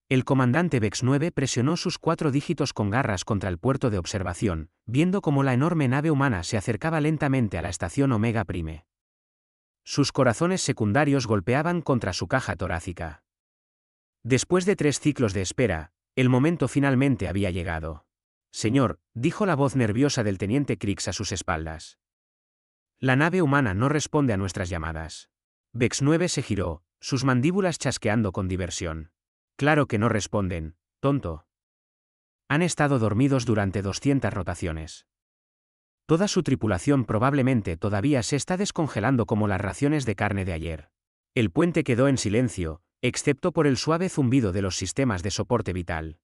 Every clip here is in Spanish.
El comandante Vex 9 presionó sus 4 dígitos con garras contra el puerto de observación, viendo cómo la enorme nave humana se acercaba lentamente a la estación Omega Prime. Sus corazones secundarios golpeaban contra su caja torácica. Después de 3 ciclos de espera, el momento finalmente había llegado. Señor, dijo la voz nerviosa del teniente Krix a sus espaldas. La nave humana no responde a nuestras llamadas. Vex 9 se giró, sus mandíbulas chasqueando con diversión. Claro que no responden, tonto. Han estado dormidos durante 200 rotaciones. Toda su tripulación probablemente todavía se está descongelando como las raciones de carne de ayer. El puente quedó en silencio, excepto por el suave zumbido de los sistemas de soporte vital.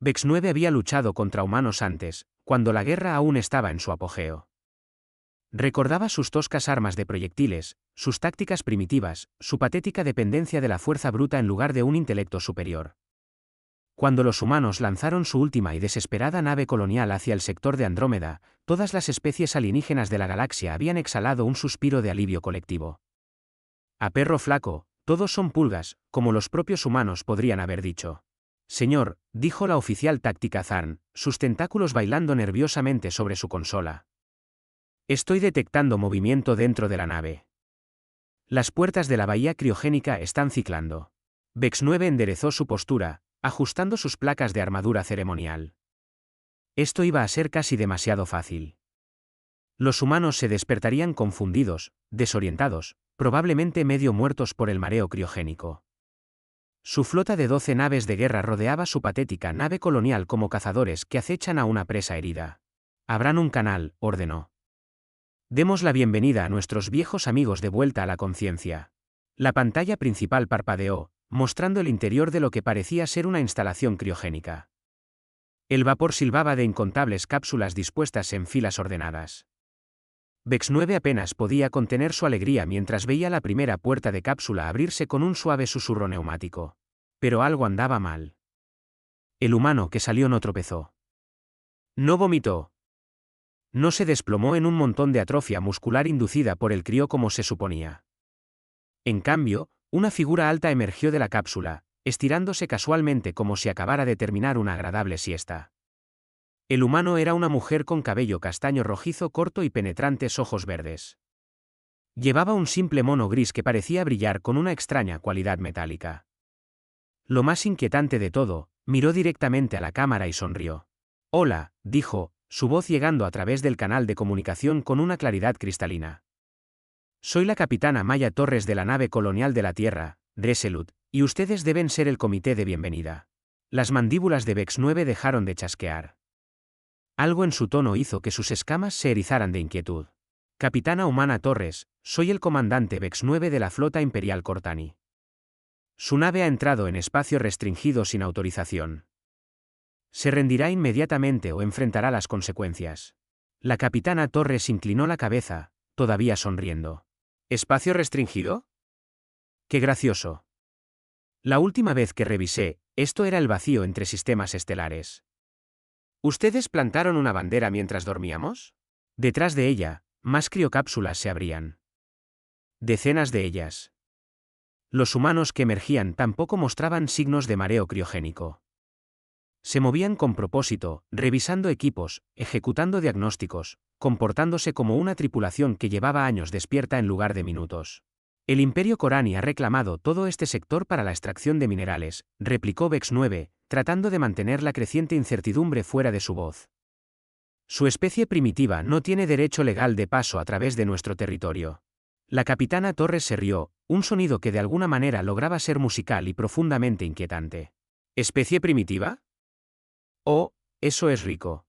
Vex 9 había luchado contra humanos antes, cuando la guerra aún estaba en su apogeo. Recordaba sus toscas armas de proyectiles, sus tácticas primitivas, su patética dependencia de la fuerza bruta en lugar de un intelecto superior. Cuando los humanos lanzaron su última y desesperada nave colonial hacia el sector de Andrómeda, todas las especies alienígenas de la galaxia habían exhalado un suspiro de alivio colectivo. A perro flaco, todos son pulgas, como los propios humanos podrían haber dicho. Señor, dijo la oficial táctica Zarn, sus tentáculos bailando nerviosamente sobre su consola. Estoy detectando movimiento dentro de la nave. Las puertas de la bahía criogénica están ciclando. Vex 9 enderezó su postura, ajustando sus placas de armadura ceremonial. Esto iba a ser casi demasiado fácil. Los humanos se despertarían confundidos, desorientados, probablemente medio muertos por el mareo criogénico. Su flota de 12 naves de guerra rodeaba su patética nave colonial como cazadores que acechan a una presa herida. Abran un canal, ordenó. Demos la bienvenida a nuestros viejos amigos de vuelta a la conciencia. La pantalla principal parpadeó, mostrando el interior de lo que parecía ser una instalación criogénica. El vapor silbaba de incontables cápsulas dispuestas en filas ordenadas. Vex 9 apenas podía contener su alegría mientras veía la primera puerta de cápsula abrirse con un suave susurro neumático. Pero algo andaba mal. El humano que salió no tropezó. No vomitó. No se desplomó en un montón de atrofia muscular inducida por el crío como se suponía. En cambio, una figura alta emergió de la cápsula, estirándose casualmente como si acabara de terminar una agradable siesta. El humano era una mujer con cabello castaño rojizo corto y penetrantes ojos verdes. Llevaba un simple mono gris que parecía brillar con una extraña cualidad metálica. Lo más inquietante de todo, miró directamente a la cámara y sonrió. Hola, dijo, su voz llegando a través del canal de comunicación con una claridad cristalina. Soy la capitana Maya Torres de la nave colonial de la Tierra, Dresselut, y ustedes deben ser el comité de bienvenida. Las mandíbulas de Vex 9 dejaron de chasquear. Algo en su tono hizo que sus escamas se erizaran de inquietud. Capitana Humana Torres, soy el comandante Vex 9 de la flota imperial Cortani. Su nave ha entrado en espacio restringido sin autorización. Se rendirá inmediatamente o enfrentará las consecuencias. La capitana Torres inclinó la cabeza, todavía sonriendo. ¿Espacio restringido? ¡Qué gracioso! La última vez que revisé, esto era el vacío entre sistemas estelares. ¿Ustedes plantaron una bandera mientras dormíamos? Detrás de ella, más criocápsulas se abrían. Decenas de ellas. Los humanos que emergían tampoco mostraban signos de mareo criogénico. Se movían con propósito, revisando equipos, ejecutando diagnósticos, comportándose como una tripulación que llevaba años despierta en lugar de minutos. El Imperio Corani ha reclamado todo este sector para la extracción de minerales, replicó Vex 9, tratando de mantener la creciente incertidumbre fuera de su voz. Su especie primitiva no tiene derecho legal de paso a través de nuestro territorio. La capitana Torres se rió, un sonido que de alguna manera lograba ser musical y profundamente inquietante. ¿Especie primitiva? Oh, eso es rico.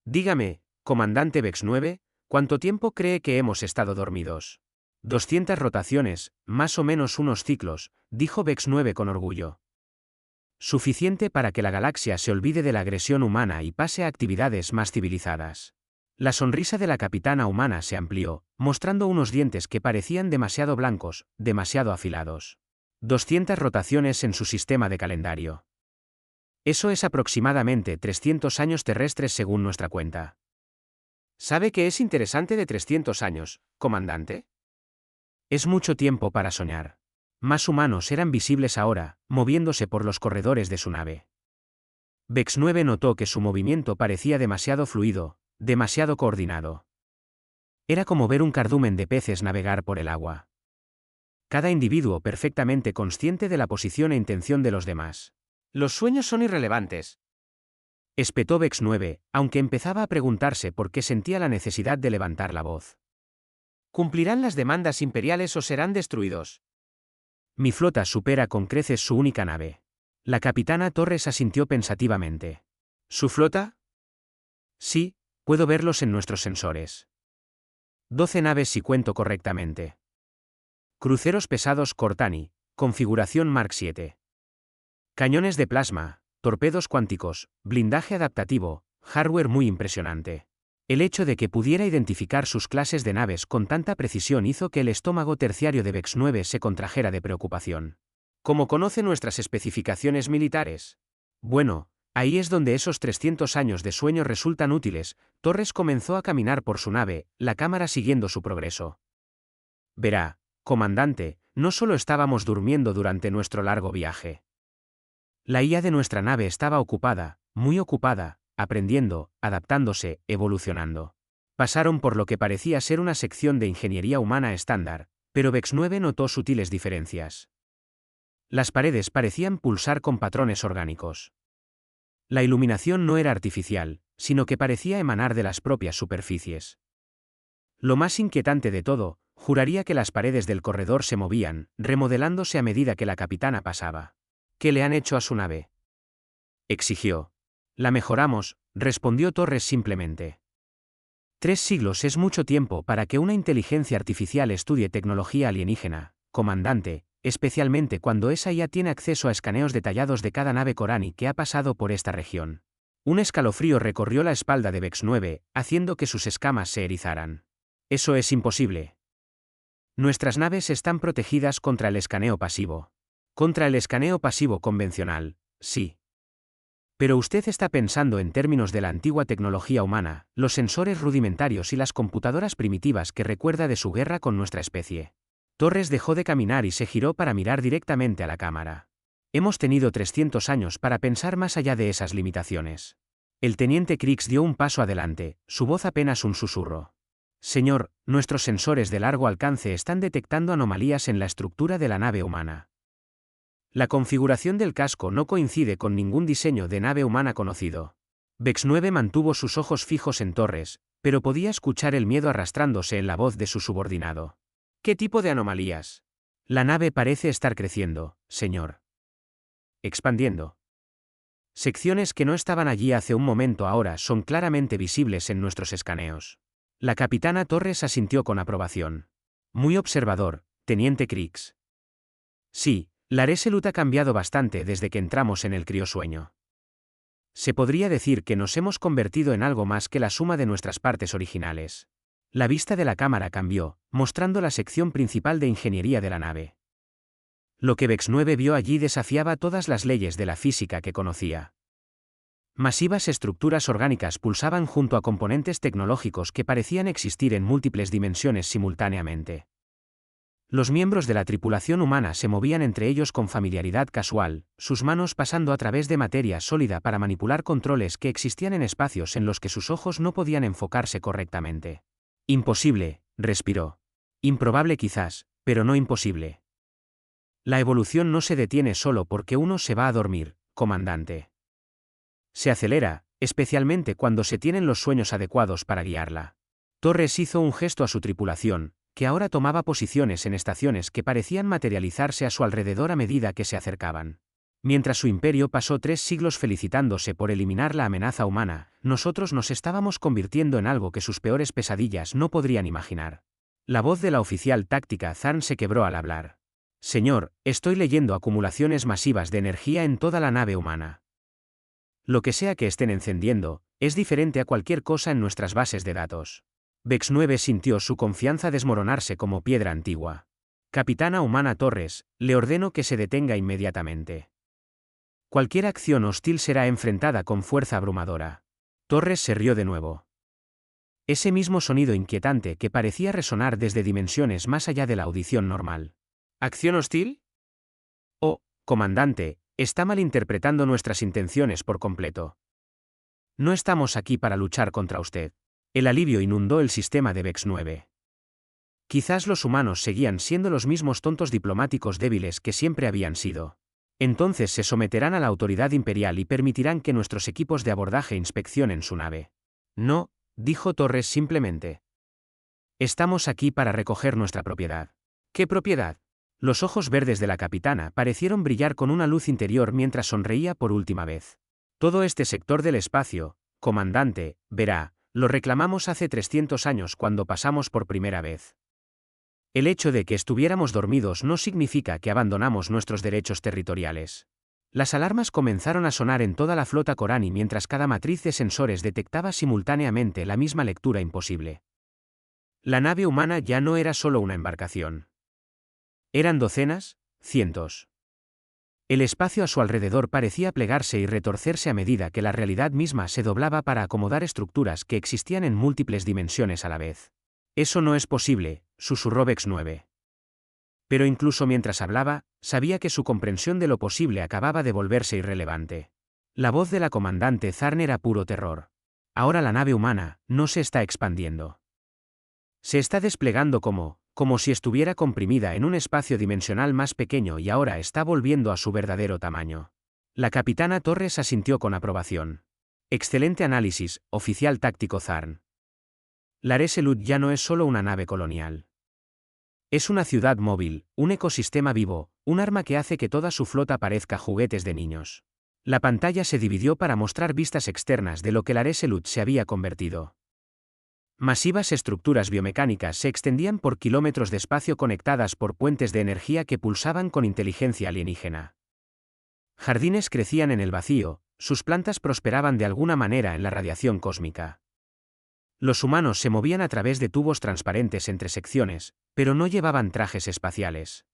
Dígame, comandante Vex 9, ¿cuánto tiempo cree que hemos estado dormidos? 200 rotaciones, más o menos unos ciclos, dijo Vex 9 con orgullo. Suficiente para que la galaxia se olvide de la agresión humana y pase a actividades más civilizadas. La sonrisa de la capitana humana se amplió, mostrando unos dientes que parecían demasiado blancos, demasiado afilados. 200 rotaciones en su sistema de calendario. Eso es aproximadamente 300 años terrestres según nuestra cuenta. ¿Sabe qué es interesante de 300 años, comandante? Es mucho tiempo para soñar. Más humanos eran visibles ahora, moviéndose por los corredores de su nave. Vex 9 notó que su movimiento parecía demasiado fluido, demasiado coordinado. Era como ver un cardumen de peces navegar por el agua. Cada individuo perfectamente consciente de la posición e intención de los demás. Los sueños son irrelevantes, Espetó Vex 9, aunque empezaba a preguntarse por qué sentía la necesidad de levantar la voz. ¿cumplirán las demandas imperiales o serán destruidos? Mi flota supera con creces su única nave. La capitana Torres asintió pensativamente. ¿Su flota? Sí, puedo verlos en nuestros sensores. 12 naves si cuento correctamente. Cruceros pesados Cortani, configuración Mark 7. Cañones de plasma, torpedos cuánticos, blindaje adaptativo, hardware muy impresionante. El hecho de que pudiera identificar sus clases de naves con tanta precisión hizo que el estómago terciario de Vex 9 se contrajera de preocupación. ¿Cómo conoce nuestras especificaciones militares? Bueno, ahí es donde esos 300 años de sueño resultan útiles. Torres comenzó a caminar por su nave, la cámara siguiendo su progreso. Verá, comandante, no solo estábamos durmiendo durante nuestro largo viaje. La IA de nuestra nave estaba ocupada, muy ocupada, aprendiendo, adaptándose, evolucionando. Pasaron por lo que parecía ser una sección de ingeniería humana estándar, pero Vex 9 notó sutiles diferencias. Las paredes parecían pulsar con patrones orgánicos. La iluminación no era artificial, sino que parecía emanar de las propias superficies. Lo más inquietante de todo, juraría que las paredes del corredor se movían, remodelándose a medida que la capitana pasaba. ¿Qué le han hecho a su nave?, exigió. La mejoramos, respondió Torres simplemente. 3 siglos es mucho tiempo para que una inteligencia artificial estudie tecnología alienígena, comandante, especialmente cuando esa IA tiene acceso a escaneos detallados de cada nave Corani que ha pasado por esta región. Un escalofrío recorrió la espalda de Vex 9, haciendo que sus escamas se erizaran. Eso es imposible. Nuestras naves están protegidas contra el escaneo pasivo. Contra el escaneo pasivo convencional, sí. Pero usted está pensando en términos de la antigua tecnología humana, los sensores rudimentarios y las computadoras primitivas que recuerda de su guerra con nuestra especie. Torres dejó de caminar y se giró para mirar directamente a la cámara. Hemos tenido 300 años para pensar más allá de esas limitaciones. El teniente Krix dio un paso adelante, su voz apenas un susurro. Señor, nuestros sensores de largo alcance están detectando anomalías en la estructura de la nave humana. La configuración del casco no coincide con ningún diseño de nave humana conocido. Vex 9 mantuvo sus ojos fijos en Torres, pero podía escuchar el miedo arrastrándose en la voz de su subordinado. ¿Qué tipo de anomalías? La nave parece estar creciendo, señor. Expandiendo. Secciones que no estaban allí hace un momento ahora son claramente visibles en nuestros escaneos. La capitana Torres asintió con aprobación. Muy observador, teniente Krix. Sí, la Resolute ha cambiado bastante desde que entramos en el criosueño. Se podría decir que nos hemos convertido en algo más que la suma de nuestras partes originales. La vista de la cámara cambió, mostrando la sección principal de ingeniería de la nave. Lo que Vex 9 vio allí desafiaba todas las leyes de la física que conocía. Masivas estructuras orgánicas pulsaban junto a componentes tecnológicos que parecían existir en múltiples dimensiones simultáneamente. Los miembros de la tripulación humana se movían entre ellos con familiaridad casual, sus manos pasando a través de materia sólida para manipular controles que existían en espacios en los que sus ojos no podían enfocarse correctamente. Imposible, respiró. Improbable quizás, pero no imposible. La evolución no se detiene solo porque uno se va a dormir, comandante. Se acelera, especialmente cuando se tienen los sueños adecuados para guiarla. Torres hizo un gesto a su tripulación, que ahora tomaba posiciones en estaciones que parecían materializarse a su alrededor a medida que se acercaban. Mientras su imperio pasó 3 siglos felicitándose por eliminar la amenaza humana, nosotros nos estábamos convirtiendo en algo que sus peores pesadillas no podrían imaginar. La voz de la oficial táctica Zarn se quebró al hablar. Señor, estoy leyendo acumulaciones masivas de energía en toda la nave humana. Lo que sea que estén encendiendo, es diferente a cualquier cosa en nuestras bases de datos. Vex 9 sintió su confianza desmoronarse como piedra antigua. Capitana humana Torres, le ordeno que se detenga inmediatamente. Cualquier acción hostil será enfrentada con fuerza abrumadora. Torres se rió de nuevo. Ese mismo sonido inquietante que parecía resonar desde dimensiones más allá de la audición normal. ¿Acción hostil? Comandante, está malinterpretando nuestras intenciones por completo. No estamos aquí para luchar contra usted. El alivio inundó el sistema de Vex 9. Quizás los humanos seguían siendo los mismos tontos diplomáticos débiles que siempre habían sido. Entonces se someterán a la autoridad imperial y permitirán que nuestros equipos de abordaje inspeccionen su nave. No, dijo Torres simplemente. Estamos aquí para recoger nuestra propiedad. ¿Qué propiedad? Los ojos verdes de la capitana parecieron brillar con una luz interior mientras sonreía por última vez. Todo este sector del espacio, comandante, verá, lo reclamamos hace 300 años cuando pasamos por primera vez. El hecho de que estuviéramos dormidos no significa que abandonamos nuestros derechos territoriales. Las alarmas comenzaron a sonar en toda la flota Corani mientras cada matriz de sensores detectaba simultáneamente la misma lectura imposible. La nave humana ya no era solo una embarcación. Eran docenas, cientos. El espacio a su alrededor parecía plegarse y retorcerse a medida que la realidad misma se doblaba para acomodar estructuras que existían en múltiples dimensiones a la vez. Eso no es posible, susurró Vex 9. Pero incluso mientras hablaba, sabía que su comprensión de lo posible acababa de volverse irrelevante. La voz de la comandante Zarn era puro terror. Ahora la nave humana no se está expandiendo. Se está desplegando como si estuviera comprimida en un espacio dimensional más pequeño y ahora está volviendo a su verdadero tamaño. La capitana Torres asintió con aprobación. Excelente análisis, oficial táctico Zarn. La Resolute ya no es solo una nave colonial. Es una ciudad móvil, un ecosistema vivo, un arma que hace que toda su flota parezca juguetes de niños. La pantalla se dividió para mostrar vistas externas de lo que la Resolute se había convertido. Masivas estructuras biomecánicas se extendían por kilómetros de espacio conectadas por puentes de energía que pulsaban con inteligencia alienígena. Jardines crecían en el vacío, sus plantas prosperaban de alguna manera en la radiación cósmica. Los humanos se movían a través de tubos transparentes entre secciones, pero no llevaban trajes espaciales.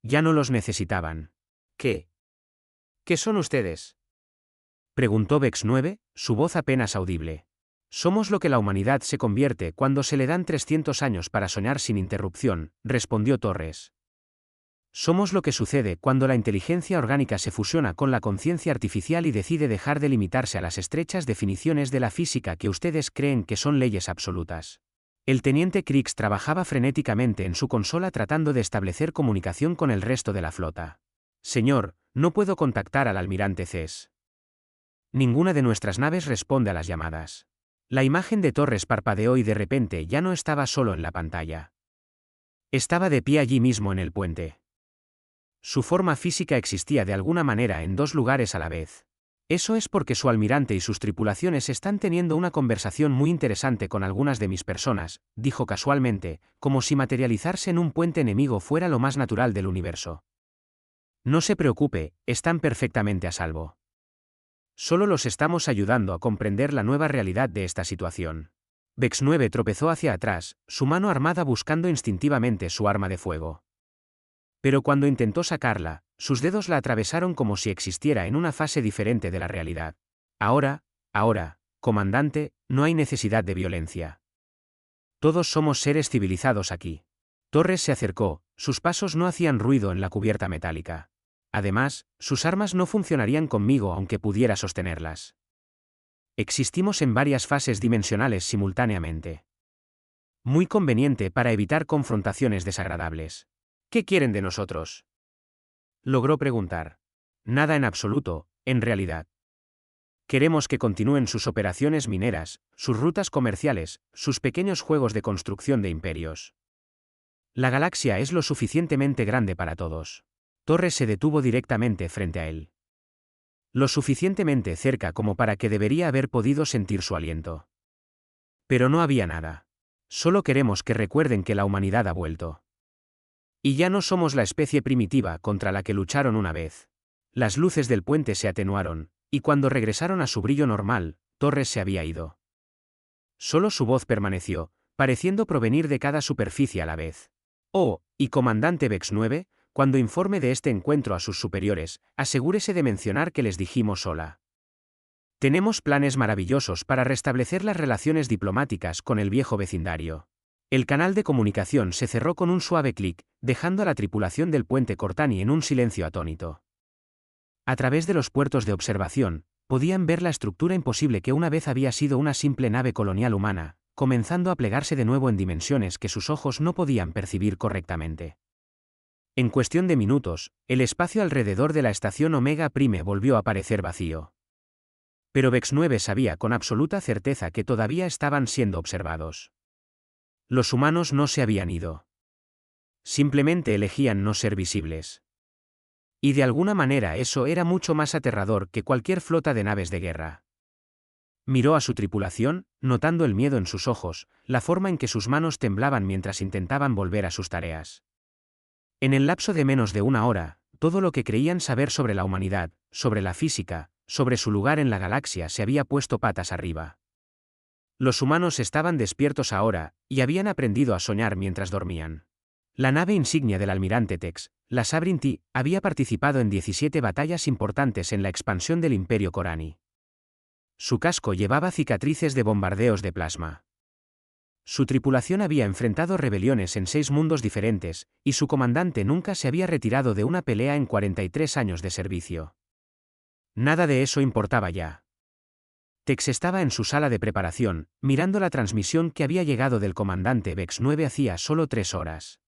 Ya no los necesitaban. ¿Qué? ¿Qué son ustedes? Preguntó Vex 9, su voz apenas audible. Somos lo que la humanidad se convierte cuando se le dan 300 años para soñar sin interrupción, respondió Torres. Somos lo que sucede cuando la inteligencia orgánica se fusiona con la conciencia artificial y decide dejar de limitarse a las estrechas definiciones de la física que ustedes creen que son leyes absolutas. El teniente Krix trabajaba frenéticamente en su consola tratando de establecer comunicación con el resto de la flota. Señor, no puedo contactar al almirante Ces. Ninguna de nuestras naves responde a las llamadas. La imagen de Torres parpadeó y de repente ya no estaba solo en la pantalla. Estaba de pie allí mismo en el puente. Su forma física existía de alguna manera en dos lugares a la vez. Eso es porque su almirante y sus tripulaciones están teniendo una conversación muy interesante con algunas de mis personas, dijo casualmente, como si materializarse en un puente enemigo fuera lo más natural del universo. No se preocupe, están perfectamente a salvo. Solo los estamos ayudando a comprender la nueva realidad de esta situación. Vex 9 tropezó hacia atrás, su mano armada buscando instintivamente su arma de fuego. Pero cuando intentó sacarla, sus dedos la atravesaron como si existiera en una fase diferente de la realidad. Ahora, comandante, no hay necesidad de violencia. Todos somos seres civilizados aquí. Torres se acercó, sus pasos no hacían ruido en la cubierta metálica. Además, sus armas no funcionarían conmigo aunque pudiera sostenerlas. Existimos en varias fases dimensionales simultáneamente. Muy conveniente para evitar confrontaciones desagradables. ¿Qué quieren de nosotros? Logró preguntar. Nada en absoluto, en realidad. Queremos que continúen sus operaciones mineras, sus rutas comerciales, sus pequeños juegos de construcción de imperios. La galaxia es lo suficientemente grande para todos. Torres se detuvo directamente frente a él. Lo suficientemente cerca como para que debería haber podido sentir su aliento. Pero no había nada. Solo queremos que recuerden que la humanidad ha vuelto. Y ya no somos la especie primitiva contra la que lucharon una vez. Las luces del puente se atenuaron, y cuando regresaron a su brillo normal, Torres se había ido. Solo su voz permaneció, pareciendo provenir de cada superficie a la vez. Oh, y comandante Vex 9, cuando informe de este encuentro a sus superiores, asegúrese de mencionar que les dijimos hola. Tenemos planes maravillosos para restablecer las relaciones diplomáticas con el viejo vecindario. El canal de comunicación se cerró con un suave clic, dejando a la tripulación del puente Cortani en un silencio atónito. A través de los puertos de observación, podían ver la estructura imposible que una vez había sido una simple nave colonial humana, comenzando a plegarse de nuevo en dimensiones que sus ojos no podían percibir correctamente. En cuestión de minutos, el espacio alrededor de la estación Omega Prime volvió a parecer vacío. Pero Vex 9 sabía con absoluta certeza que todavía estaban siendo observados. Los humanos no se habían ido. Simplemente elegían no ser visibles. Y de alguna manera eso era mucho más aterrador que cualquier flota de naves de guerra. Miró a su tripulación, notando el miedo en sus ojos, la forma en que sus manos temblaban mientras intentaban volver a sus tareas. En el lapso de menos de una hora, todo lo que creían saber sobre la humanidad, sobre la física, sobre su lugar en la galaxia se había puesto patas arriba. Los humanos estaban despiertos ahora, y habían aprendido a soñar mientras dormían. La nave insignia del almirante Tex, la Sabrin-T, había participado en 17 batallas importantes en la expansión del Imperio Corani. Su casco llevaba cicatrices de bombardeos de plasma. Su tripulación había enfrentado rebeliones en 6 mundos diferentes, y su comandante nunca se había retirado de una pelea en 43 años de servicio. Nada de eso importaba ya. Tex estaba en su sala de preparación, mirando la transmisión que había llegado del comandante Vex 9 hacía solo 3 horas.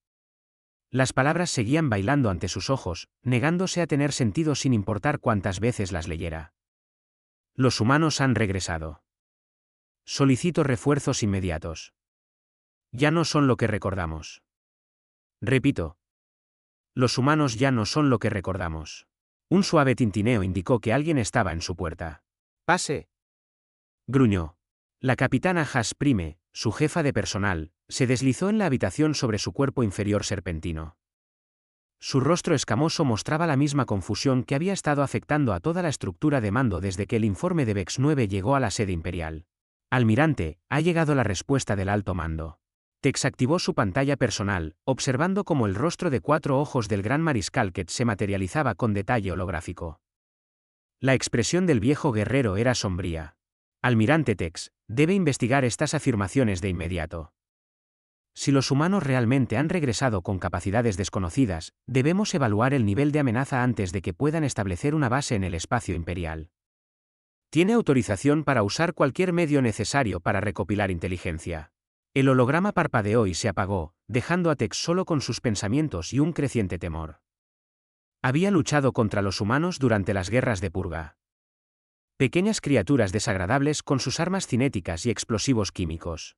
Las palabras seguían bailando ante sus ojos, negándose a tener sentido sin importar cuántas veces las leyera. Los humanos han regresado. Solicito refuerzos inmediatos. Ya no son lo que recordamos. Repito. Los humanos ya no son lo que recordamos. Un suave tintineo indicó que alguien estaba en su puerta. Pase. Gruñó. La capitana Haas Prime, su jefa de personal, se deslizó en la habitación sobre su cuerpo inferior serpentino. Su rostro escamoso mostraba la misma confusión que había estado afectando a toda la estructura de mando desde que el informe de Vex 9 llegó a la sede imperial. Almirante, ha llegado la respuesta del alto mando. Tex activó su pantalla personal, observando cómo el rostro de 4 ojos del gran mariscal Kett se materializaba con detalle holográfico. La expresión del viejo guerrero era sombría. Almirante Tex, debe investigar estas afirmaciones de inmediato. Si los humanos realmente han regresado con capacidades desconocidas, debemos evaluar el nivel de amenaza antes de que puedan establecer una base en el espacio imperial. Tiene autorización para usar cualquier medio necesario para recopilar inteligencia. El holograma parpadeó y se apagó, dejando a Tex solo con sus pensamientos y un creciente temor. Había luchado contra los humanos durante las guerras de purga. Pequeñas criaturas desagradables con sus armas cinéticas y explosivos químicos.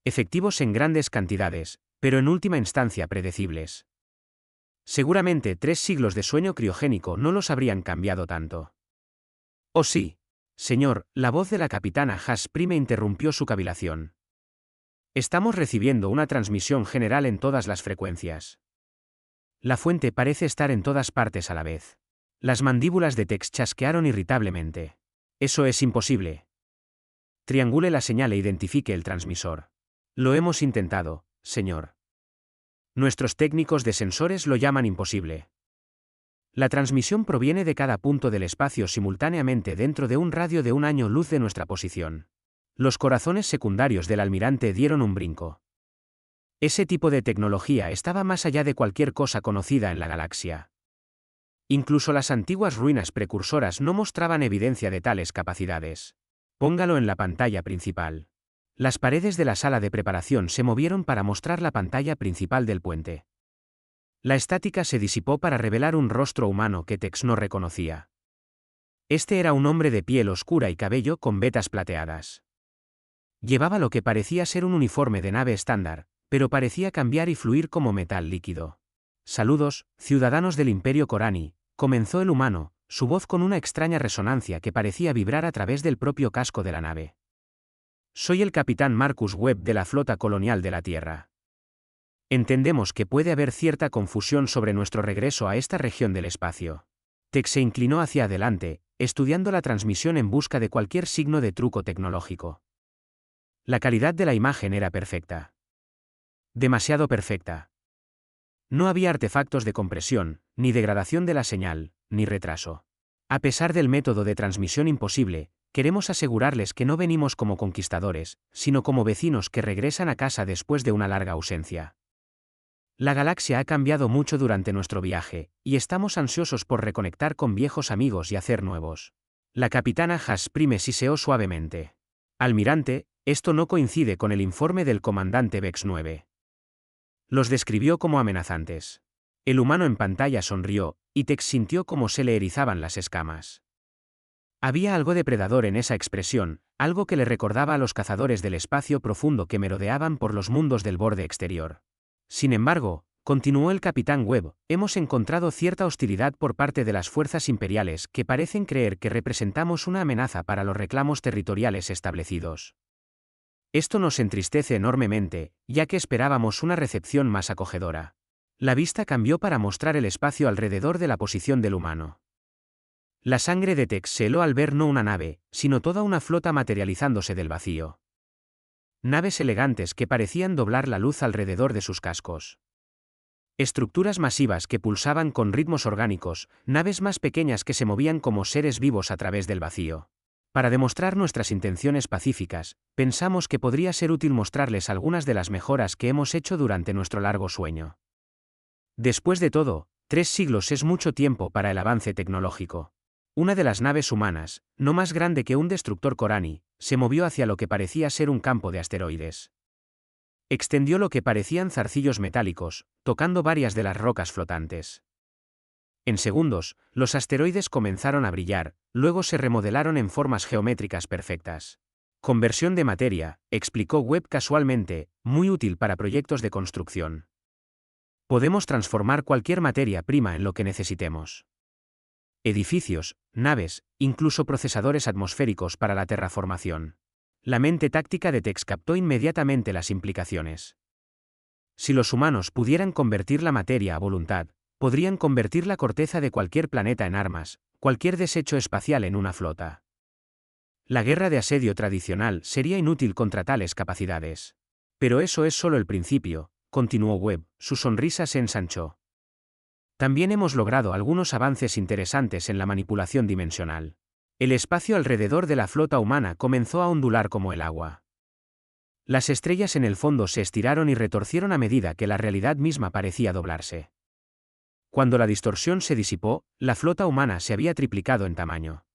Efectivos en grandes cantidades, pero en última instancia predecibles. Seguramente 3 siglos de sueño criogénico no los habrían cambiado tanto. Oh sí, señor, la voz de la capitana Haas Prime interrumpió su cavilación. Estamos recibiendo una transmisión general en todas las frecuencias. La fuente parece estar en todas partes a la vez. Las mandíbulas de Tex chasquearon irritablemente. Eso es imposible. Triangule la señal e identifique el transmisor. Lo hemos intentado, señor. Nuestros técnicos de sensores lo llaman imposible. La transmisión proviene de cada punto del espacio simultáneamente dentro de un radio de 1 año luz de nuestra posición. Los corazones secundarios del almirante dieron un brinco. Ese tipo de tecnología estaba más allá de cualquier cosa conocida en la galaxia. Incluso las antiguas ruinas precursoras no mostraban evidencia de tales capacidades. Póngalo en la pantalla principal. Las paredes de la sala de preparación se movieron para mostrar la pantalla principal del puente. La estática se disipó para revelar un rostro humano que Tex no reconocía. Este era un hombre de piel oscura y cabello con vetas plateadas. Llevaba lo que parecía ser un uniforme de nave estándar, pero parecía cambiar y fluir como metal líquido. Saludos, ciudadanos del Imperio Corani, comenzó el humano, su voz con una extraña resonancia que parecía vibrar a través del propio casco de la nave. Soy el capitán Marcus Webb de la flota colonial de la Tierra. Entendemos que puede haber cierta confusión sobre nuestro regreso a esta región del espacio. Tex se inclinó hacia adelante, estudiando la transmisión en busca de cualquier signo de truco tecnológico. La calidad de la imagen era perfecta. Demasiado perfecta. No había artefactos de compresión, ni degradación de la señal, ni retraso. A pesar del método de transmisión imposible, queremos asegurarles que no venimos como conquistadores, sino como vecinos que regresan a casa después de una larga ausencia. La galaxia ha cambiado mucho durante nuestro viaje, y estamos ansiosos por reconectar con viejos amigos y hacer nuevos. La capitana Haas Prime siseó suavemente. Almirante, esto no coincide con el informe del comandante Vex 9. Los describió como amenazantes. El humano en pantalla sonrió, y Tex sintió cómo se le erizaban las escamas. Había algo depredador en esa expresión, algo que le recordaba a los cazadores del espacio profundo que merodeaban por los mundos del borde exterior. Sin embargo, continuó el capitán Webb, hemos encontrado cierta hostilidad por parte de las fuerzas imperiales que parecen creer que representamos una amenaza para los reclamos territoriales establecidos. Esto nos entristece enormemente, ya que esperábamos una recepción más acogedora. La vista cambió para mostrar el espacio alrededor de la posición del humano. La sangre de Tex se heló al ver no una nave, sino toda una flota materializándose del vacío. Naves elegantes que parecían doblar la luz alrededor de sus cascos. Estructuras masivas que pulsaban con ritmos orgánicos, naves más pequeñas que se movían como seres vivos a través del vacío. Para demostrar nuestras intenciones pacíficas, pensamos que podría ser útil mostrarles algunas de las mejoras que hemos hecho durante nuestro largo sueño. Después de todo, 3 siglos es mucho tiempo para el avance tecnológico. Una de las naves humanas, no más grande que un destructor Corani, se movió hacia lo que parecía ser un campo de asteroides. Extendió lo que parecían zarcillos metálicos, tocando varias de las rocas flotantes. En segundos, los asteroides comenzaron a brillar, luego se remodelaron en formas geométricas perfectas. Conversión de materia, explicó Webb casualmente, muy útil para proyectos de construcción. Podemos transformar cualquier materia prima en lo que necesitemos. Edificios, naves, incluso procesadores atmosféricos para la terraformación. La mente táctica de Tex captó inmediatamente las implicaciones. Si los humanos pudieran convertir la materia a voluntad, podrían convertir la corteza de cualquier planeta en armas, cualquier desecho espacial en una flota. La guerra de asedio tradicional sería inútil contra tales capacidades. Pero eso es solo el principio, continuó Webb, su sonrisa se ensanchó. También hemos logrado algunos avances interesantes en la manipulación dimensional. El espacio alrededor de la flota humana comenzó a ondular como el agua. Las estrellas en el fondo se estiraron y retorcieron a medida que la realidad misma parecía doblarse. Cuando la distorsión se disipó, la flota humana se había triplicado en tamaño.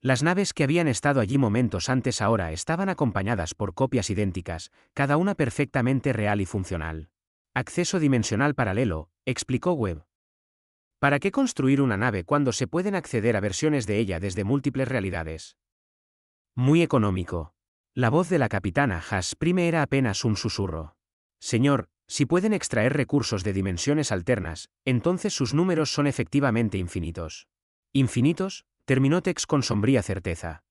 Las naves que habían estado allí momentos antes ahora estaban acompañadas por copias idénticas, cada una perfectamente real y funcional. Acceso dimensional paralelo, explicó Webb. ¿Para qué construir una nave cuando se pueden acceder a versiones de ella desde múltiples realidades? Muy económico. La voz de la capitana Haas Prime era apenas un susurro. Señor, si pueden extraer recursos de dimensiones alternas, entonces sus números son efectivamente infinitos. ¿Infinitos? Terminó Tex con sombría certeza.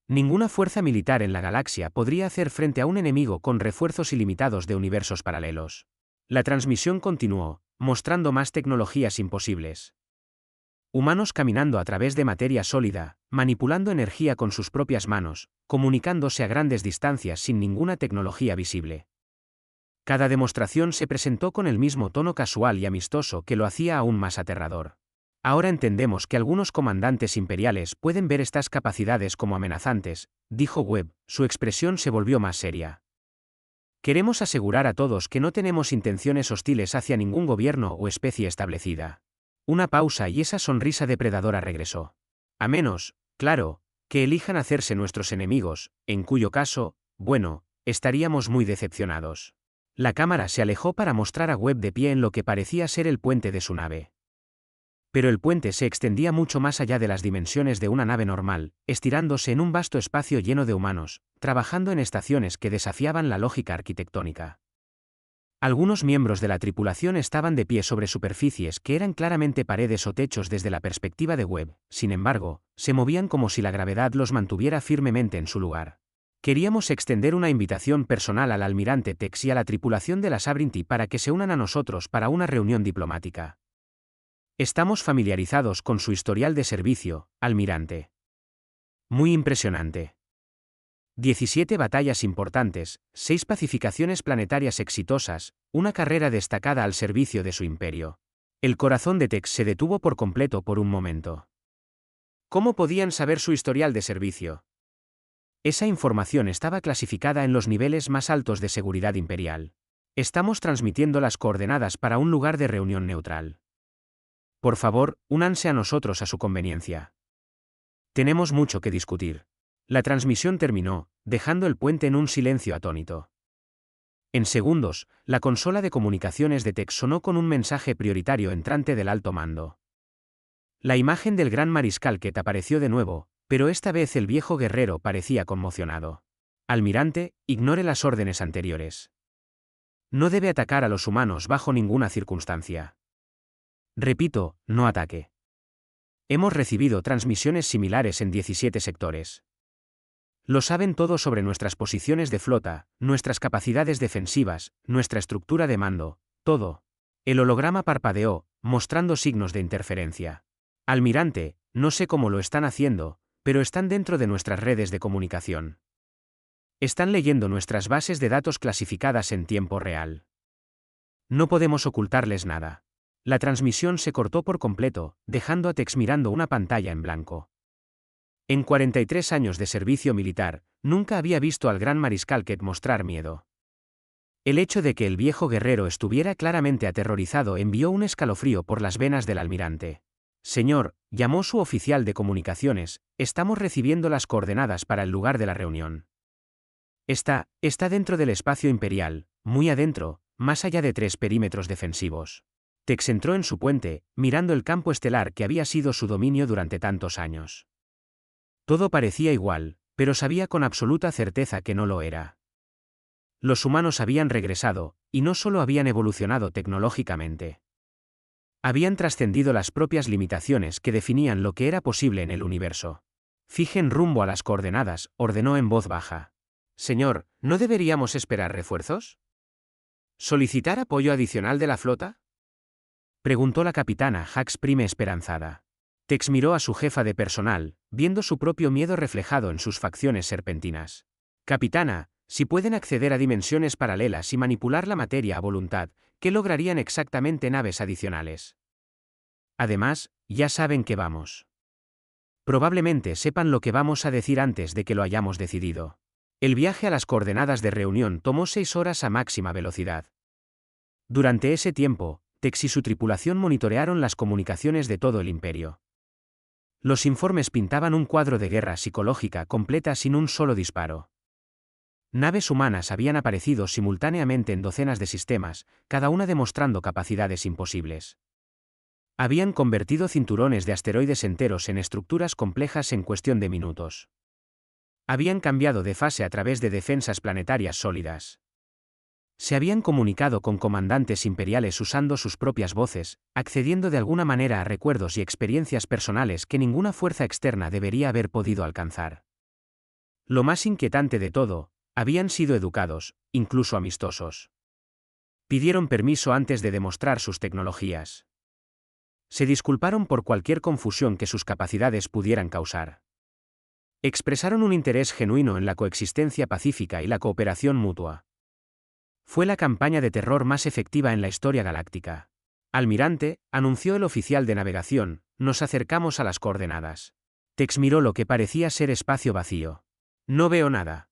Ninguna fuerza militar en la galaxia podría hacer frente a un enemigo con refuerzos ilimitados de universos paralelos. La transmisión continuó, mostrando más tecnologías imposibles. Humanos caminando a través de materia sólida, manipulando energía con sus propias manos, comunicándose a grandes distancias sin ninguna tecnología visible. Cada demostración se presentó con el mismo tono casual y amistoso que lo hacía aún más aterrador. Ahora entendemos que algunos comandantes imperiales pueden ver estas capacidades como amenazantes, dijo Webb, su expresión se volvió más seria. Queremos asegurar a todos que no tenemos intenciones hostiles hacia ningún gobierno o especie establecida. Una pausa y esa sonrisa depredadora regresó. A menos, claro, que elijan hacerse nuestros enemigos, en cuyo caso, bueno, estaríamos muy decepcionados. La cámara se alejó para mostrar a Webb de pie en lo que parecía ser el puente de su nave. Pero el puente se extendía mucho más allá de las dimensiones de una nave normal, estirándose en un vasto espacio lleno de humanos, trabajando en estaciones que desafiaban la lógica arquitectónica. Algunos miembros de la tripulación estaban de pie sobre superficies que eran claramente paredes o techos desde la perspectiva de Webb, sin embargo, se movían como si la gravedad los mantuviera firmemente en su lugar. Queríamos extender una invitación personal al almirante Tex y a la tripulación de la Sovereignty para que se unan a nosotros para una reunión diplomática. Estamos familiarizados con su historial de servicio, almirante. Muy impresionante. 17 batallas importantes, 6 pacificaciones planetarias exitosas, una carrera destacada al servicio de su imperio. El corazón de Tex se detuvo por completo por un momento. ¿Cómo podían saber su historial de servicio? Esa información estaba clasificada en los niveles más altos de seguridad imperial. Estamos transmitiendo las coordenadas para un lugar de reunión neutral. Por favor, únanse a nosotros a su conveniencia. Tenemos mucho que discutir. La transmisión terminó, dejando el puente en un silencio atónito. En segundos, la consola de comunicaciones de Tex sonó con un mensaje prioritario entrante del alto mando. La imagen del gran mariscal Kett apareció de nuevo, pero esta vez el viejo guerrero parecía conmocionado. Almirante, ignore las órdenes anteriores. No debe atacar a los humanos bajo ninguna circunstancia. Repito, no ataque. Hemos recibido transmisiones similares en 17 sectores. Lo saben todo sobre nuestras posiciones de flota, nuestras capacidades defensivas, nuestra estructura de mando, todo. El holograma parpadeó, mostrando signos de interferencia. Almirante, no sé cómo lo están haciendo, pero están dentro de nuestras redes de comunicación. Están leyendo nuestras bases de datos clasificadas en tiempo real. No podemos ocultarles nada. La transmisión se cortó por completo, dejando a Tex mirando una pantalla en blanco. En 43 años de servicio militar, nunca había visto al gran mariscal Kett mostrar miedo. El hecho de que el viejo guerrero estuviera claramente aterrorizado envió un escalofrío por las venas del almirante. Señor, llamó su oficial de comunicaciones, estamos recibiendo las coordenadas para el lugar de la reunión. Está dentro del espacio imperial, muy adentro, más allá de 3 perímetros defensivos. Tex entró en su puente, mirando el campo estelar que había sido su dominio durante tantos años. Todo parecía igual, pero sabía con absoluta certeza que no lo era. Los humanos habían regresado, y no solo habían evolucionado tecnológicamente. Habían trascendido las propias limitaciones que definían lo que era posible en el universo. Fijen rumbo a las coordenadas, ordenó en voz baja. Señor, ¿no deberíamos esperar refuerzos? ¿Solicitar apoyo adicional de la flota? Preguntó la capitana Hax Prime esperanzada. Tex miró a su jefa de personal, viendo su propio miedo reflejado en sus facciones serpentinas. Capitana, si pueden acceder a dimensiones paralelas y manipular la materia a voluntad, ¿qué lograrían exactamente naves adicionales? Además, ya saben que vamos. Probablemente sepan lo que vamos a decir antes de que lo hayamos decidido. El viaje a las coordenadas de reunión tomó 6 horas a máxima velocidad. Durante ese tiempo, Tex y su tripulación monitorearon las comunicaciones de todo el imperio. Los informes pintaban un cuadro de guerra psicológica completa sin un solo disparo. Naves humanas habían aparecido simultáneamente en docenas de sistemas, cada una demostrando capacidades imposibles. Habían convertido cinturones de asteroides enteros en estructuras complejas en cuestión de minutos. Habían cambiado de fase a través de defensas planetarias sólidas. Se habían comunicado con comandantes imperiales usando sus propias voces, accediendo de alguna manera a recuerdos y experiencias personales que ninguna fuerza externa debería haber podido alcanzar. Lo más inquietante de todo, habían sido educados, incluso amistosos. Pidieron permiso antes de demostrar sus tecnologías. Se disculparon por cualquier confusión que sus capacidades pudieran causar. Expresaron un interés genuino en la coexistencia pacífica y la cooperación mutua. Fue la campaña de terror más efectiva en la historia galáctica. Almirante, anunció el oficial de navegación, nos acercamos a las coordenadas. Tex miró lo que parecía ser espacio vacío. No veo nada.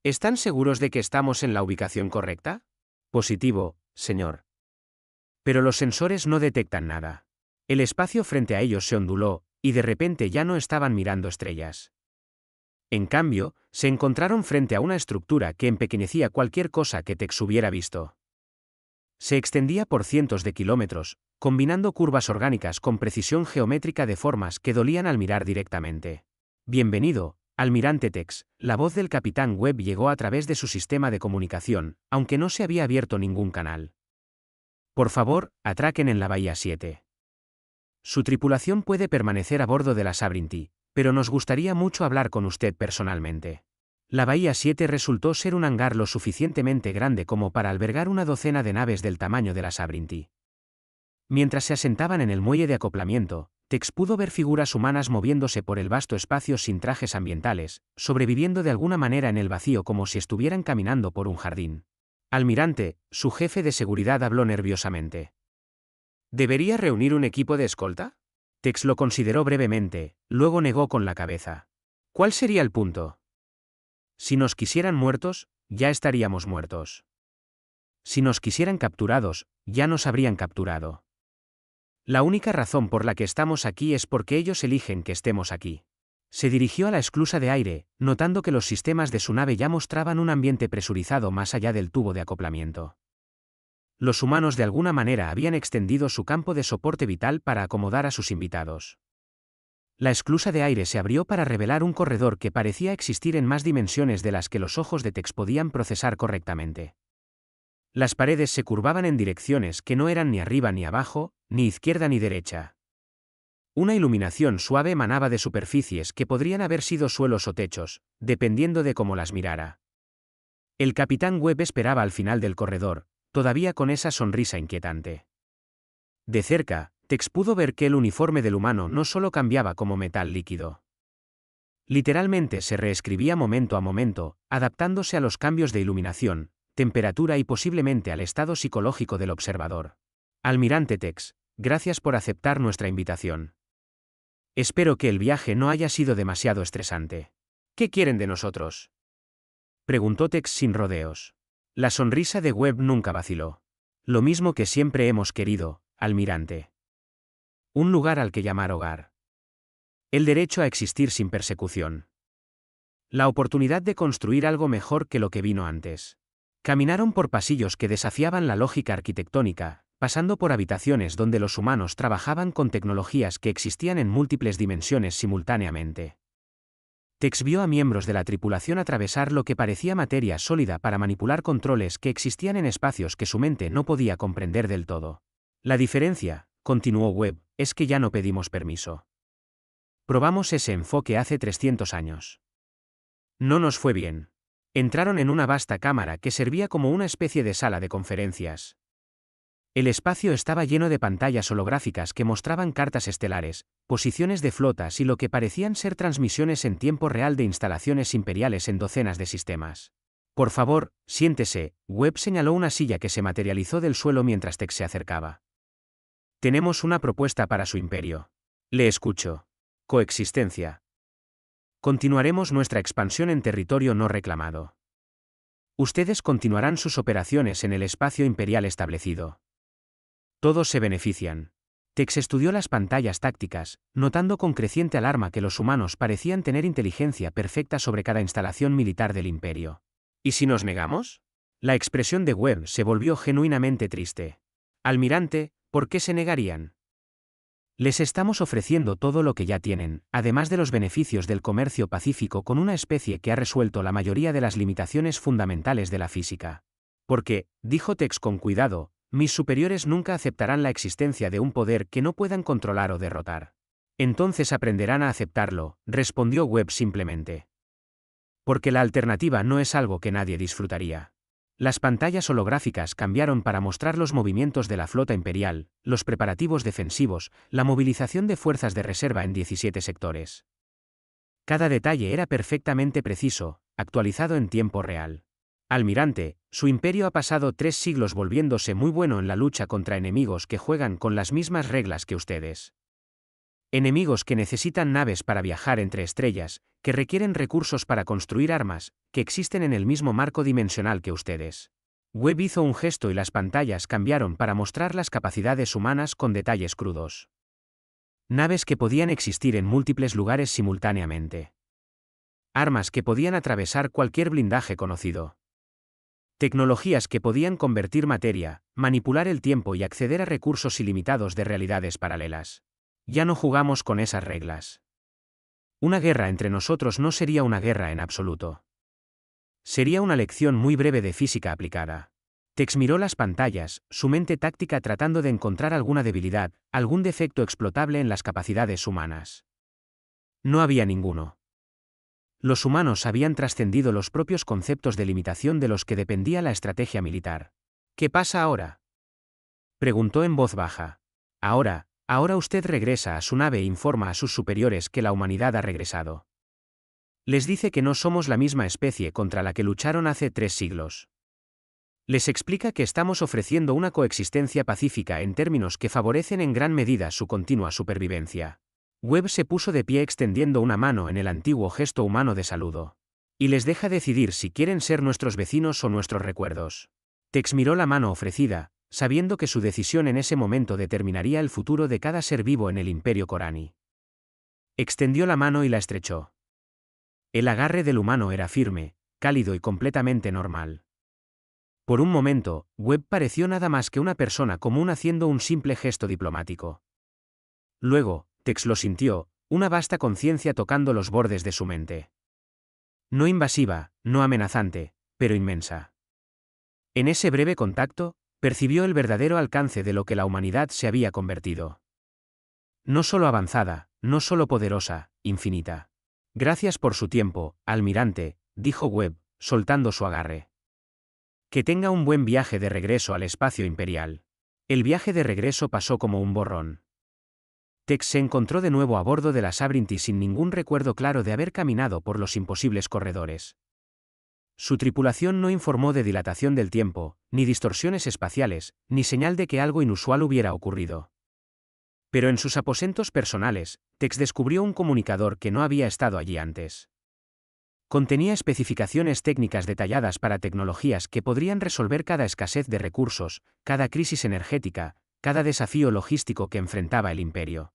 ¿Están seguros de que estamos en la ubicación correcta? Positivo, señor. Pero los sensores no detectan nada. El espacio frente a ellos se onduló, y de repente ya no estaban mirando estrellas. En cambio, se encontraron frente a una estructura que empequeñecía cualquier cosa que Tex hubiera visto. Se extendía por cientos de kilómetros, combinando curvas orgánicas con precisión geométrica de formas que dolían al mirar directamente. Bienvenido, almirante Tex, la voz del capitán Webb llegó a través de su sistema de comunicación, aunque no se había abierto ningún canal. Por favor, atraquen en la Bahía 7. Su tripulación puede permanecer a bordo de la Sovereignty, pero nos gustaría mucho hablar con usted personalmente. La Bahía 7 resultó ser un hangar lo suficientemente grande como para albergar una docena de naves del tamaño de la Sovereignty. Mientras se asentaban en el muelle de acoplamiento, Tex pudo ver figuras humanas moviéndose por el vasto espacio sin trajes ambientales, sobreviviendo de alguna manera en el vacío como si estuvieran caminando por un jardín. Almirante, su jefe de seguridad habló nerviosamente. ¿Debería reunir un equipo de escolta? Tex lo consideró brevemente, luego negó con la cabeza. ¿Cuál sería el punto? Si nos quisieran muertos, ya estaríamos muertos. Si nos quisieran capturados, ya nos habrían capturado. La única razón por la que estamos aquí es porque ellos eligen que estemos aquí. Se dirigió a la esclusa de aire, notando que los sistemas de su nave ya mostraban un ambiente presurizado más allá del tubo de acoplamiento. Los humanos de alguna manera habían extendido su campo de soporte vital para acomodar a sus invitados. La esclusa de aire se abrió para revelar un corredor que parecía existir en más dimensiones de las que los ojos de Tex podían procesar correctamente. Las paredes se curvaban en direcciones que no eran ni arriba ni abajo, ni izquierda ni derecha. Una iluminación suave emanaba de superficies que podrían haber sido suelos o techos, dependiendo de cómo las mirara. El capitán Webb esperaba al final del corredor, todavía con esa sonrisa inquietante. De cerca, Tex pudo ver que el uniforme del humano no solo cambiaba como metal líquido. Literalmente se reescribía momento a momento, adaptándose a los cambios de iluminación, temperatura y posiblemente al estado psicológico del observador. Almirante Tex, gracias por aceptar nuestra invitación. Espero que el viaje no haya sido demasiado estresante. ¿Qué quieren de nosotros?, preguntó Tex sin rodeos. La sonrisa de Webb nunca vaciló. Lo mismo que siempre hemos querido, almirante. Un lugar al que llamar hogar. El derecho a existir sin persecución. La oportunidad de construir algo mejor que lo que vino antes. Caminaron por pasillos que desafiaban la lógica arquitectónica, pasando por habitaciones donde los humanos trabajaban con tecnologías que existían en múltiples dimensiones simultáneamente. Tex vio a miembros de la tripulación atravesar lo que parecía materia sólida para manipular controles que existían en espacios que su mente no podía comprender del todo. La diferencia, continuó Webb, es que ya no pedimos permiso. Probamos ese enfoque hace 300 años. No nos fue bien. Entraron en una vasta cámara que servía como una especie de sala de conferencias. El espacio estaba lleno de pantallas holográficas que mostraban cartas estelares, posiciones de flotas y lo que parecían ser transmisiones en tiempo real de instalaciones imperiales en docenas de sistemas. Por favor, siéntese, Webb señaló una silla que se materializó del suelo mientras Tex se acercaba. Tenemos una propuesta para su imperio. Le escucho. Coexistencia. Continuaremos nuestra expansión en territorio no reclamado. Ustedes continuarán sus operaciones en el espacio imperial establecido. Todos se benefician. Tex estudió las pantallas tácticas, notando con creciente alarma que los humanos parecían tener inteligencia perfecta sobre cada instalación militar del imperio. ¿Y si nos negamos? La expresión de Webb se volvió genuinamente triste. Almirante, ¿por qué se negarían? Les estamos ofreciendo todo lo que ya tienen, además de los beneficios del comercio pacífico con una especie que ha resuelto la mayoría de las limitaciones fundamentales de la física. Porque, dijo Tex con cuidado, mis superiores nunca aceptarán la existencia de un poder que no puedan controlar o derrotar. Entonces aprenderán a aceptarlo, respondió Webb simplemente. Porque la alternativa no es algo que nadie disfrutaría. Las pantallas holográficas cambiaron para mostrar los movimientos de la flota imperial, los preparativos defensivos, la movilización de fuerzas de reserva en 17 sectores. Cada detalle era perfectamente preciso, actualizado en tiempo real. Almirante, su imperio ha pasado 3 siglos volviéndose muy bueno en la lucha contra enemigos que juegan con las mismas reglas que ustedes. Enemigos que necesitan naves para viajar entre estrellas, que requieren recursos para construir armas, que existen en el mismo marco dimensional que ustedes. Webb hizo un gesto y las pantallas cambiaron para mostrar las capacidades humanas con detalles crudos. Naves que podían existir en múltiples lugares simultáneamente. Armas que podían atravesar cualquier blindaje conocido. Tecnologías que podían convertir materia, manipular el tiempo y acceder a recursos ilimitados de realidades paralelas. Ya no jugamos con esas reglas. Una guerra entre nosotros no sería una guerra en absoluto. Sería una lección muy breve de física aplicada. Tex miró las pantallas, su mente táctica tratando de encontrar alguna debilidad, algún defecto explotable en las capacidades humanas. No había ninguno. Los humanos habían trascendido los propios conceptos de limitación de los que dependía la estrategia militar. ¿Qué pasa ahora?, preguntó en voz baja. Ahora usted regresa a su nave e informa a sus superiores que la humanidad ha regresado. Les dice que no somos la misma especie contra la que lucharon hace 3 siglos. Les explica que estamos ofreciendo una coexistencia pacífica en términos que favorecen en gran medida su continua supervivencia. Webb se puso de pie extendiendo una mano en el antiguo gesto humano de saludo. Y les deja decidir si quieren ser nuestros vecinos o nuestros recuerdos. Tex miró la mano ofrecida, sabiendo que su decisión en ese momento determinaría el futuro de cada ser vivo en el Imperio Corani. Extendió la mano y la estrechó. El agarre del humano era firme, cálido y completamente normal. Por un momento, Webb pareció nada más que una persona común haciendo un simple gesto diplomático. Luego, Tex lo sintió, una vasta conciencia tocando los bordes de su mente. No invasiva, no amenazante, pero inmensa. En ese breve contacto, percibió el verdadero alcance de lo que la humanidad se había convertido. No solo avanzada, no solo poderosa, infinita. Gracias por su tiempo, almirante, dijo Webb, soltando su agarre. Que tenga un buen viaje de regreso al espacio imperial. El viaje de regreso pasó como un borrón. Tex se encontró de nuevo a bordo de la Sovereignty sin ningún recuerdo claro de haber caminado por los imposibles corredores. Su tripulación no informó de dilatación del tiempo, ni distorsiones espaciales, ni señal de que algo inusual hubiera ocurrido. Pero en sus aposentos personales, Tex descubrió un comunicador que no había estado allí antes. Contenía especificaciones técnicas detalladas para tecnologías que podrían resolver cada escasez de recursos, cada crisis energética, cada desafío logístico que enfrentaba el imperio.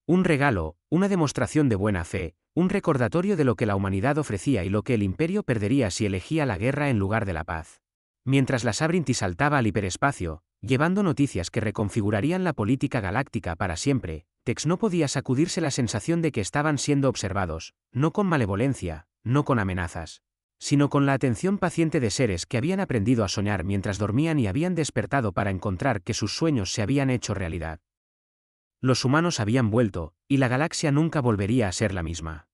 Un regalo, una demostración de buena fe, un recordatorio de lo que la humanidad ofrecía y lo que el imperio perdería si elegía la guerra en lugar de la paz. Mientras la Sovereignty saltaba al hiperespacio, llevando noticias que reconfigurarían la política galáctica para siempre, Tex no podía sacudirse la sensación de que estaban siendo observados, no con malevolencia, no con amenazas, sino con la atención paciente de seres que habían aprendido a soñar mientras dormían y habían despertado para encontrar que sus sueños se habían hecho realidad. Los humanos habían vuelto, y la galaxia nunca volvería a ser la misma.